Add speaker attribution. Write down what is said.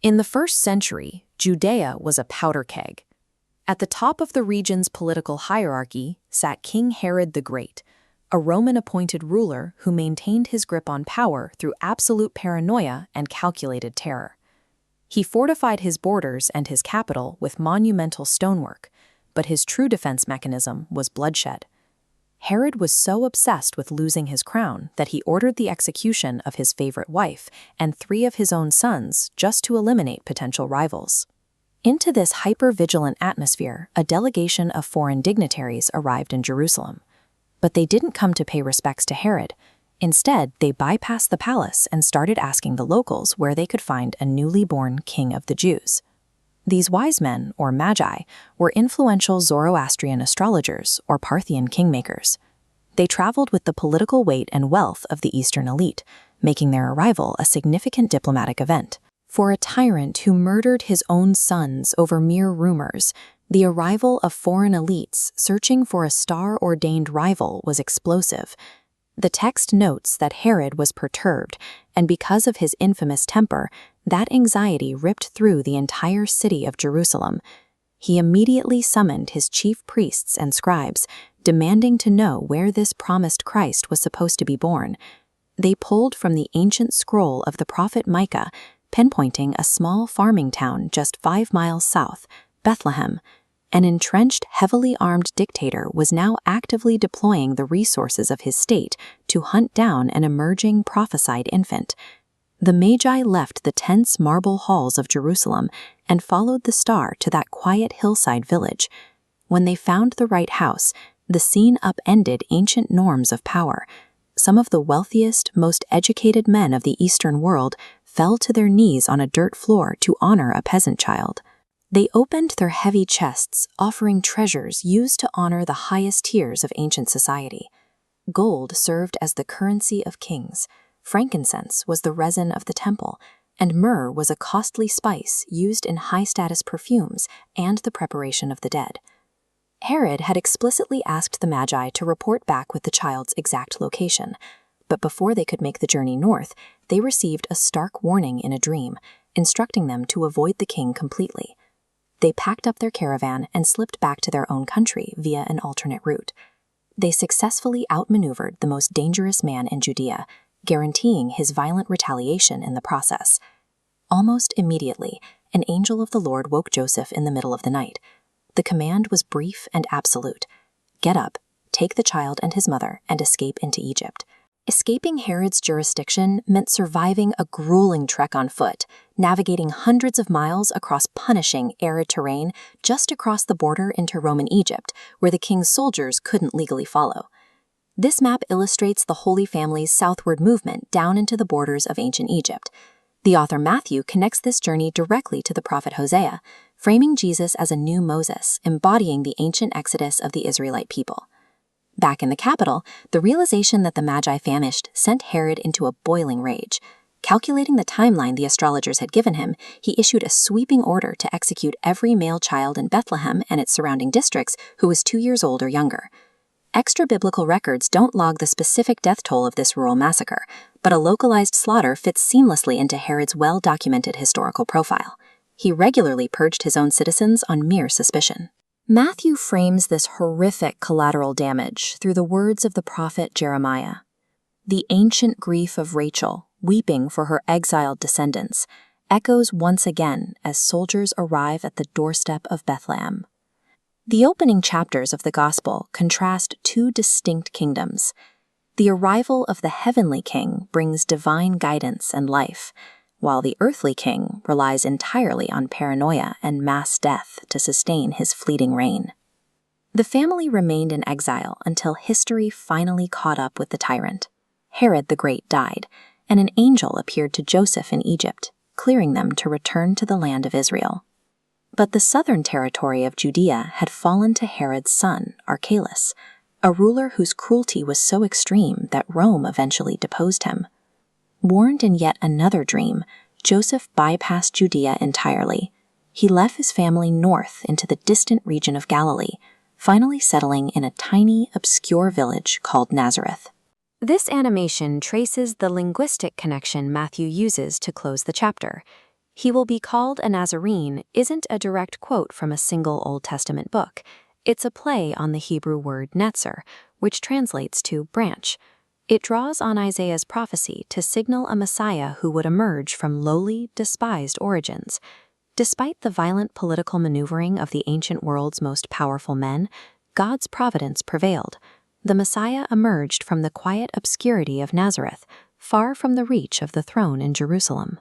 Speaker 1: In the first century, Judea was a powder keg. At the top of the region's political hierarchy sat King Herod the Great, a Roman-appointed ruler who maintained his grip on power through absolute paranoia and calculated terror. He fortified his borders and his capital with monumental stonework, but his true defense mechanism was bloodshed. Herod was so obsessed with losing his crown that he ordered the execution of his favorite wife and 3 of his own sons just to eliminate potential rivals. Into this hyper-vigilant atmosphere, a delegation of foreign dignitaries arrived in Jerusalem. But they didn't come to pay respects to Herod. Instead, they bypassed the palace and started asking the locals where they could find a newly born king of the Jews. These wise men, or Magi, were influential Zoroastrian astrologers or Parthian kingmakers. They traveled with the political weight and wealth of the Eastern elite, making their arrival a significant diplomatic event. For a tyrant who murdered his own sons over mere rumors, the arrival of foreign elites searching for a star-ordained rival was explosive. The text notes that Herod was perturbed, and because of his infamous temper, that anxiety ripped through the entire city of Jerusalem. He immediately summoned his chief priests and scribes, demanding to know where this promised Christ was supposed to be born. They pulled from the ancient scroll of the prophet Micah, pinpointing a small farming town just 5 miles south, Bethlehem. An entrenched, heavily armed dictator was now actively deploying the resources of his state to hunt down an emerging prophesied infant. The Magi left the tense marble halls of Jerusalem and followed the star to that quiet hillside village. When they found the right house, the scene upended ancient norms of power. Some of the wealthiest, most educated men of the Eastern world fell to their knees on a dirt floor to honor a peasant child. They opened their heavy chests, offering treasures used to honor the highest tiers of ancient society. Gold served as the currency of kings, frankincense was the resin of the temple, and myrrh was a costly spice used in high-status perfumes and the preparation of the dead. Herod had explicitly asked the Magi to report back with the child's exact location, but before they could make the journey north, they received a stark warning in a dream, instructing them to avoid the king completely. They packed up their caravan and slipped back to their own country via an alternate route. They successfully outmaneuvered the most dangerous man in Judea, guaranteeing his violent retaliation in the process. Almost immediately, an angel of the Lord woke Joseph in the middle of the night. The command was brief and absolute. Get up, take the child and his mother, and escape into Egypt. Escaping Herod's jurisdiction meant surviving a grueling trek on foot, navigating hundreds of miles across punishing, arid terrain just across the border into Roman Egypt, where the king's soldiers couldn't legally follow. This map illustrates the Holy Family's southward movement down into the borders of ancient Egypt. The author Matthew connects this journey directly to the prophet Hosea, framing Jesus as a new Moses, embodying the ancient exodus of the Israelite people. Back in the capital, the realization that the Magi famished sent Herod into a boiling rage. Calculating the timeline the astrologers had given him, he issued a sweeping order to execute every male child in Bethlehem and its surrounding districts who was 2 years old or younger. Extra-biblical records don't log the specific death toll of this rural massacre, but a localized slaughter fits seamlessly into Herod's well-documented historical profile. He regularly purged his own citizens on mere suspicion. Matthew frames this horrific collateral damage through the words of the prophet Jeremiah. The ancient grief of Rachel, weeping for her exiled descendants, echoes once again as soldiers arrive at the doorstep of Bethlehem. The opening chapters of the Gospel contrast 2 distinct kingdoms. The arrival of the heavenly king brings divine guidance and life, while the earthly king relies entirely on paranoia and mass death to sustain his fleeting reign. The family remained in exile until history finally caught up with the tyrant. Herod the Great died, and an angel appeared to Joseph in Egypt, clearing them to return to the land of Israel. But the southern territory of Judea had fallen to Herod's son, Archelaus, a ruler whose cruelty was so extreme that Rome eventually deposed him. Warned in yet another dream, Joseph bypassed Judea entirely. He left his family north into the distant region of Galilee, finally settling in a tiny, obscure village called Nazareth. This animation traces the linguistic connection Matthew uses to close the chapter. "He will be called a Nazarene" isn't a direct quote from a single Old Testament book. It's a play on the Hebrew word netzer, which translates to branch. It draws on Isaiah's prophecy to signal a Messiah who would emerge from lowly, despised origins. Despite the violent political maneuvering of the ancient world's most powerful men, God's providence prevailed. The Messiah emerged from the quiet obscurity of Nazareth, far from the reach of the throne in Jerusalem.